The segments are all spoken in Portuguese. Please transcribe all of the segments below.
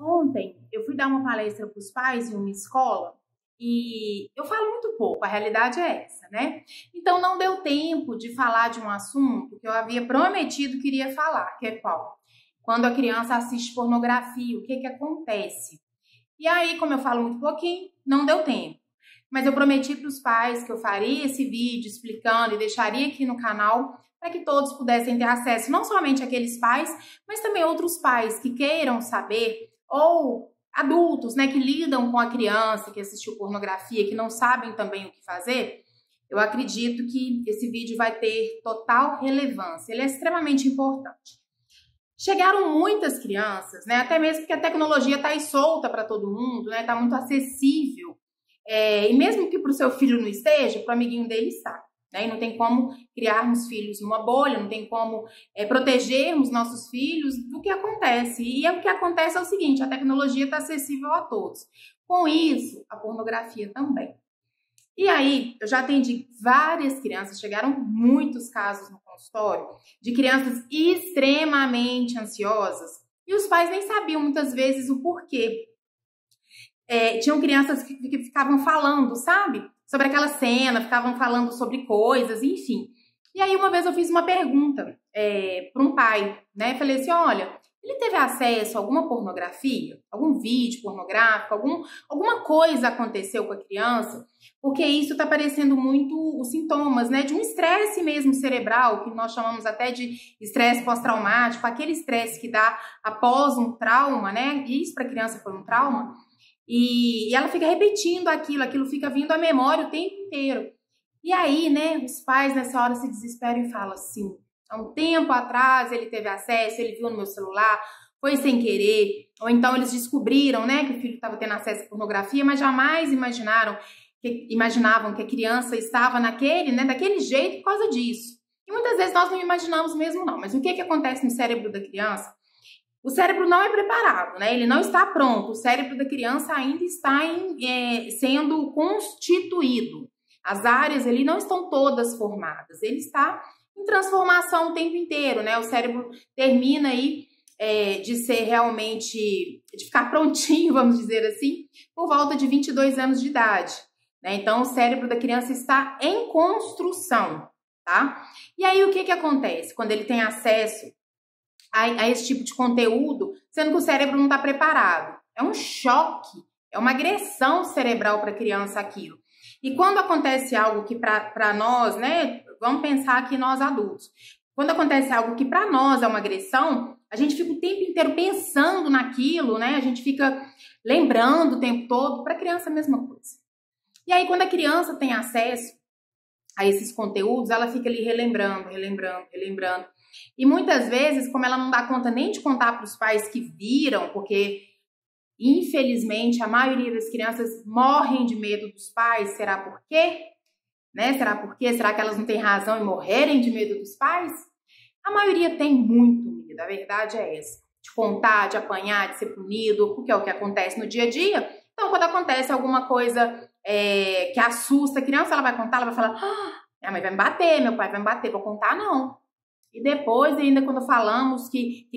Ontem eu fui dar uma palestra para os pais em uma escola e eu falo muito pouco, a realidade é essa, né? Então não deu tempo de falar de um assunto que eu havia prometido que iria falar, que é qual? Quando a criança assiste pornografia, o que que acontece? E aí, como eu falo muito pouquinho, não deu tempo. Mas eu prometi para os pais que eu faria esse vídeo explicando e deixaria aqui no canal para que todos pudessem ter acesso, não somente aqueles pais, mas também outros pais que queiram saber, ou adultos, né, que lidam com a criança que assistiu pornografia, que não sabem também o que fazer. Eu acredito que esse vídeo vai ter total relevância, ele é extremamente importante. Chegaram muitas crianças, né, até mesmo porque a tecnologia está aí solta para todo mundo, né, está muito acessível. E mesmo que para o seu filho não esteja, para o amiguinho dele está. Né? E não tem como criarmos filhos numa bolha, não tem como protegermos nossos filhos do que acontece. E o que acontece é o seguinte, a tecnologia está acessível a todos. Com isso, a pornografia também. E aí, eu já atendi várias crianças, chegaram muitos casos no consultório, de crianças extremamente ansiosas, e os pais nem sabiam muitas vezes o porquê. Tinham crianças que ficavam falando, sabe? Sobre aquela cena, ficavam falando sobre coisas, enfim. E aí uma vez eu fiz uma pergunta para um pai, né? Falei assim, olha, ele teve acesso a alguma pornografia? Algum vídeo pornográfico? Alguma coisa aconteceu com a criança? Porque isso tá parecendo muito os sintomas, né? De um estresse mesmo cerebral, que nós chamamos até de estresse pós-traumático, aquele estresse que dá após um trauma, né? E isso para a criança foi um trauma. E ela fica repetindo aquilo fica vindo à memória o tempo inteiro. E aí, né, os pais nessa hora se desesperam e falam assim, há um tempo atrás ele teve acesso, ele viu no meu celular, foi sem querer, ou então eles descobriram, né, que o filho estava tendo acesso à pornografia, mas jamais imaginavam que a criança estava daquele jeito por causa disso. E muitas vezes nós não imaginamos mesmo não, mas o que acontece no cérebro da criança? O cérebro não é preparado, né? Ele não está pronto. O cérebro da criança ainda está sendo constituído. As áreas ali não estão todas formadas. Ele está em transformação o tempo inteiro, né? O cérebro termina aí de ser realmente, de ficar prontinho, vamos dizer assim, por volta de 22 anos de idade. Né? Então, o cérebro da criança está em construção, tá? E aí, o que acontece quando ele tem acesso a esse tipo de conteúdo, sendo que o cérebro não está preparado? É um choque, é uma agressão cerebral para a criança aquilo. E quando acontece algo que para nós, né, vamos pensar aqui nós adultos, quando acontece algo que para nós é uma agressão, a gente fica o tempo inteiro pensando naquilo, né, a gente fica lembrando o tempo todo. Para a criança é a mesma coisa. E aí quando a criança tem acesso a esses conteúdos, ela fica ali relembrando. E muitas vezes, como ela não dá conta nem de contar para os pais que viram, porque infelizmente a maioria das crianças morrem de medo dos pais, será por quê? Né? Será por quê? Será que elas não têm razão em morrerem de medo dos pais? A maioria tem muito medo, a verdade é essa. De contar, de apanhar, de ser punido, porque é o que acontece no dia a dia. Então, quando acontece alguma coisa que assusta a criança, ela vai contar, ela vai falar, minha mãe vai me bater, meu pai vai me bater, vou contar não. E depois, ainda quando falamos que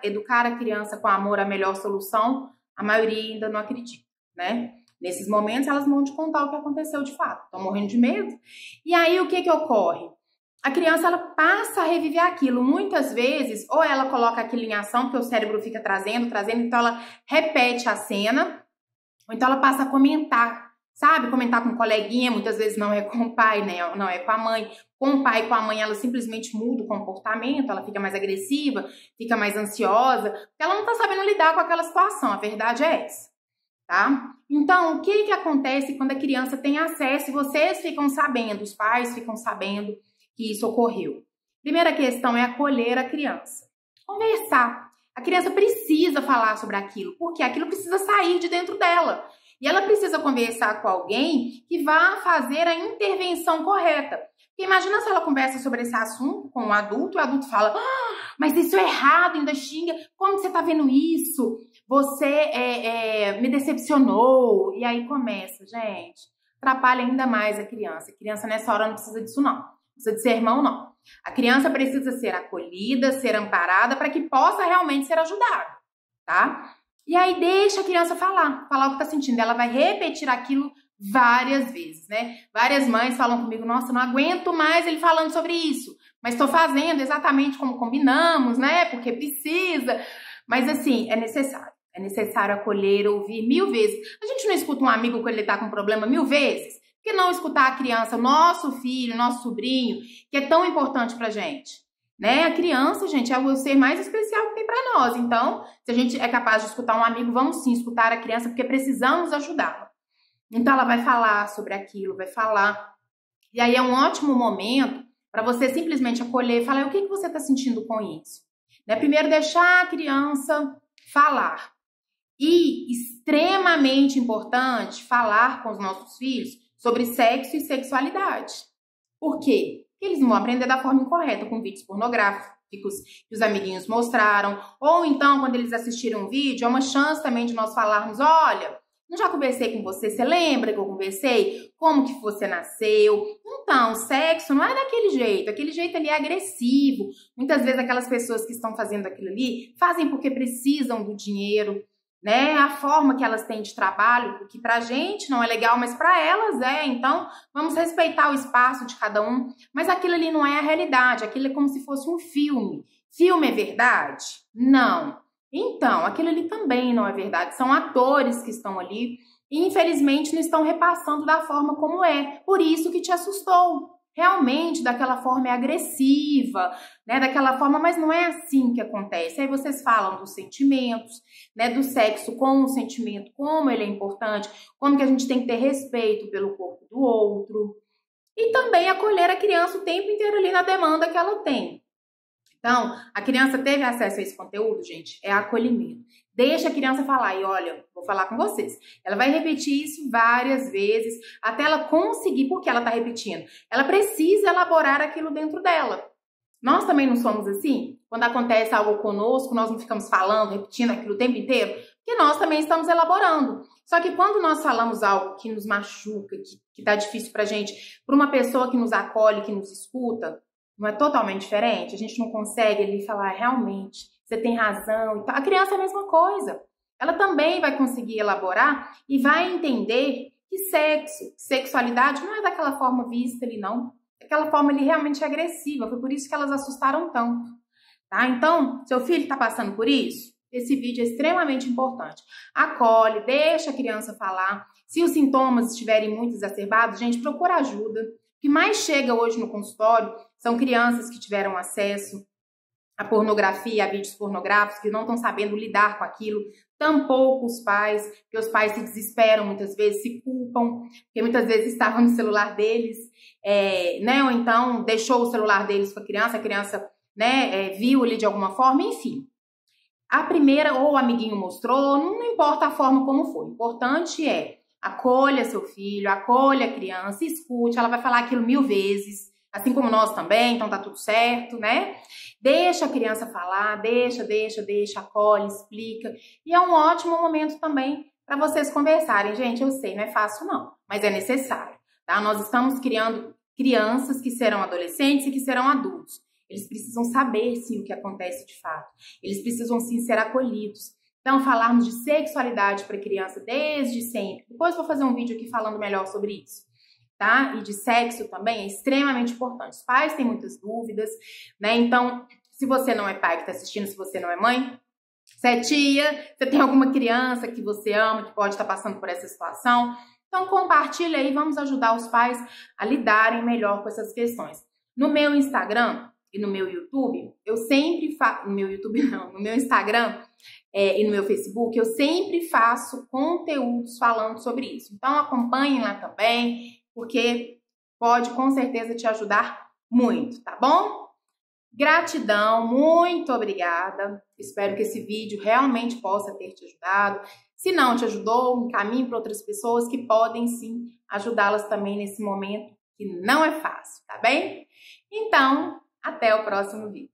educar a criança com amor é a melhor solução, a maioria ainda não acredita, né? Nesses momentos, elas não vão te contar o que aconteceu de fato, estão morrendo de medo. E aí, o que ocorre? A criança, ela passa a reviver aquilo. Muitas vezes, ou ela coloca aquilo em ação, porque o cérebro fica trazendo, então ela repete a cena, ou então ela passa a comentar, sabe? Comentar com um coleguinha, muitas vezes não é com o pai, né? Não é com a mãe. Com o pai e com a mãe, ela simplesmente muda o comportamento, ela fica mais agressiva, fica mais ansiosa, porque ela não tá sabendo lidar com aquela situação, a verdade é essa, tá? Então, o que acontece quando a criança tem acesso e vocês ficam sabendo, os pais ficam sabendo que isso ocorreu? Primeira questão é acolher a criança. Conversar. A criança precisa falar sobre aquilo, porque aquilo precisa sair de dentro dela. E ela precisa conversar com alguém que vá fazer a intervenção correta. Porque imagina se ela conversa sobre esse assunto com um adulto, e o adulto fala, mas isso é errado, ainda xinga, como você tá vendo isso? Você me decepcionou. E aí começa, gente, atrapalha ainda mais a criança. A criança nessa hora não precisa disso não, não precisa de sermão não. A criança precisa ser acolhida, ser amparada para que possa realmente ser ajudada, tá? E aí deixa a criança falar o que tá sentindo. Ela vai repetir aquilo várias vezes, né? Várias mães falam comigo, nossa, não aguento mais ele falando sobre isso, mas tô fazendo exatamente como combinamos, né? Porque precisa. Mas assim, é necessário. É necessário acolher, ouvir 1000 vezes. A gente não escuta um amigo quando ele tá com problema 1000 vezes? Por que não escutar a criança, nosso filho, nosso sobrinho, que é tão importante pra gente? Né? A criança, gente, é o ser mais especial que tem pra nós. Então, se a gente é capaz de escutar um amigo, vamos sim escutar a criança, porque precisamos ajudá-la. Então, ela vai falar sobre aquilo, vai falar. E aí é um ótimo momento para você simplesmente acolher e falar, o que você tá sentindo com isso? Né? Primeiro, deixar a criança falar. E, extremamente importante, falar com os nossos filhos sobre sexo e sexualidade. Por quê? Porque eles não vão aprender da forma incorreta, com vídeos pornográficos que os amiguinhos mostraram. Ou então, quando eles assistiram um vídeo, é uma chance também de nós falarmos, olha, não já conversei com você, você lembra que eu conversei? Como que você nasceu? Então, sexo não é daquele jeito, aquele jeito ali é agressivo. Muitas vezes aquelas pessoas que estão fazendo aquilo ali, fazem porque precisam do dinheiro, né? A forma que elas têm de trabalho, que pra gente não é legal, mas pra elas é. Então, vamos respeitar o espaço de cada um. Mas aquilo ali não é a realidade, aquilo é como se fosse um filme. Filme é verdade? Não. Então, aquilo ali também não é verdade. São atores que estão ali e, infelizmente, não estão repassando da forma como é. Por isso que te assustou. Realmente, daquela forma é agressiva, né? Daquela forma, mas não é assim que acontece. Aí vocês falam dos sentimentos, né? Do sexo com o sentimento, como ele é importante, como que a gente tem que ter respeito pelo corpo do outro. E também acolher a criança o tempo inteiro ali na demanda que ela tem. Então, a criança teve acesso a esse conteúdo, gente, é acolhimento. Deixa a criança falar e olha, vou falar com vocês. Ela vai repetir isso várias vezes até ela conseguir, porque ela tá repetindo. Ela precisa elaborar aquilo dentro dela. Nós também não somos assim? Quando acontece algo conosco, nós não ficamos falando, repetindo aquilo o tempo inteiro, porque nós também estamos elaborando. Só que quando nós falamos algo que nos machuca, que tá difícil pra gente, pra uma pessoa que nos acolhe, que nos escuta, não é totalmente diferente? A gente não consegue ali falar, realmente, você tem razão. A criança é a mesma coisa. Ela também vai conseguir elaborar e vai entender que sexualidade não é daquela forma vista ali, não. Aquela forma ali realmente agressiva. Foi por isso que elas assustaram tanto. Tá? Então, seu filho está passando por isso? Esse vídeo é extremamente importante. Acolhe, deixa a criança falar. Se os sintomas estiverem muito exacerbados, gente, procura ajuda. O que mais chega hoje no consultório são crianças que tiveram acesso à pornografia, a vídeos pornográficos, que não estão sabendo lidar com aquilo. Tampouco os pais, porque os pais se desesperam muitas vezes, se culpam, porque muitas vezes estavam no celular deles, né? Ou então deixou o celular deles com a criança, né, viu ali de alguma forma, enfim. A primeira, ou o amiguinho mostrou, não importa a forma como foi. O importante é acolha seu filho, acolha a criança, escute, ela vai falar aquilo 1000 vezes, assim como nós também, então tá tudo certo, né? Deixa a criança falar, deixa, acolhe, explica. E é um ótimo momento também para vocês conversarem. Gente, eu sei, não é fácil não, mas é necessário, tá? Nós estamos criando crianças que serão adolescentes e que serão adultos. Eles precisam saber, sim, o que acontece de fato. Eles precisam, sim, ser acolhidos. Então, falarmos de sexualidade para criança desde sempre. Depois vou fazer um vídeo aqui falando melhor sobre isso, tá? E de sexo também é extremamente importante. Os pais têm muitas dúvidas, né? Então, se você não é pai que está assistindo, se você não é mãe, você é tia, você tem alguma criança que você ama, que pode estar passando por essa situação, então compartilha aí, vamos ajudar os pais a lidarem melhor com essas questões. No meu Instagram e no meu YouTube, eu sempre faço... No meu YouTube não, no meu Instagram e no meu Facebook, eu sempre faço conteúdos falando sobre isso. Então acompanhem lá também, porque pode com certeza te ajudar muito, tá bom? Gratidão, muito obrigada. Espero que esse vídeo realmente possa ter te ajudado. Se não te ajudou, encaminhe para outras pessoas que podem sim ajudá-las também nesse momento que não é fácil, tá bem? Então, até o próximo vídeo.